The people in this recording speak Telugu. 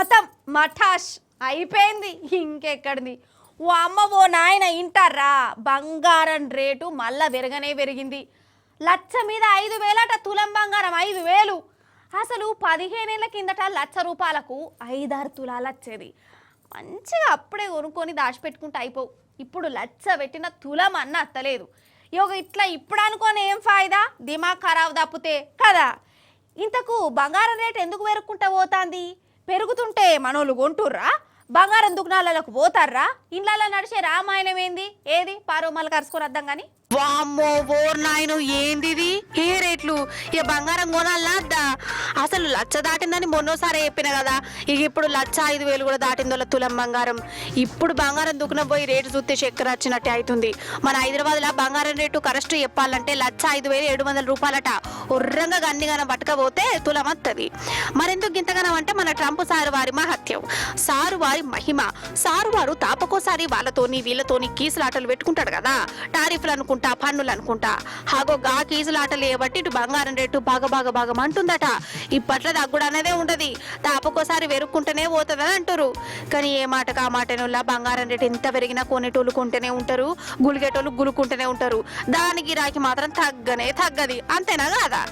ఖతం మఠాష్ అయిపోయింది. ఇంకెక్కడిది ఓ అమ్మ ఓ నాయన ఇంటారా, బంగారం రేటు మళ్ళా పెరిగింది. లక్ష మీద 5,000 తులం బంగారం 5,000. అసలు 15 ఏళ్ల కిందట ₹1,00,000 5-6 తులాలు వచ్చేది. మంచిగా అప్పుడే కొనుక్కొని దాచిపెట్టుకుంటే అయిపోవు. ఇప్పుడు 1,00,000 పెట్టిన తులం అన్న అత్తలేదు. ఇట్లా ఇప్పుడు అనుకోని ఏం ఫాయిదా, దిమాగ్ ఖరాబ్ తప్పితే కదా. ఇంతకు బంగారం రేటు ఎందుకు పెరుగుకుంటా పోతాంది? పెరుగుతుంటే మనోళ్ళు కొంటుర్రా? బంగారం దుకాణాలకు పోతారా? ఇండ్లలో నడిచే రామాయణం ఏంది? ఏది పారోమాలు కరుచుకొని వద్దాం కానీ. వామ్మో ఓర్ నాయను ఏందిది ఏ రేట్లు? ఇక బంగారం కొనాలనా అద్దా? అసలు 1,00,000 దాటిందని మొన్నోసారి చెప్పిన కదా. ఇక ఇప్పుడు 1,05,000 కూడా దాటిందో తులం బంగారం. ఇప్పుడు బంగారం దుకున పోయి రేటు చూస్తే చక్కెర వచ్చినట్టే అవుతుంది. మన హైదరాబాద్లో బంగారం రేటు కరెక్ట్ చెప్పాలంటే 1,05,700 రూపాయలట. ఉర్రంగా గన్నిగానం పట్టుకపోతే తులం వస్తుంది. మరెందుకు గింతగానం అంటే మన ట్రంప్ సారు వారి మహత్యం, సారు వారి మహిమ. సారు వారు తాపకోసారి వాళ్ళతోని వీళ్ళతోని కీసులాటలు పెట్టుకుంటాడు కదా. టారిఫ్లు అనుకుంటా, పన్నులు అనుకుంటా. హాగో గా కీసులాటలు ఏబట్టి ఇటు బంగారం రేటు బాగా అంటుందట. ఇప్పట్లో దగ్గుడు అనేదే ఉండదు, తాపకోసారి వెరుక్కుంటూనే పోతుందని అంటారు. కానీ ఏ మాటకు ఆ మాటనుల్లా బంగారం రేటు ఎంత పెరిగినా కొనేటోళ్ళు కొంటూనే ఉంటారు, గులిగేటోళ్ళు గులుకుంటూనే ఉంటారు. దానికి రాకి మాత్రం తగ్గది. అంతేనా కాదా?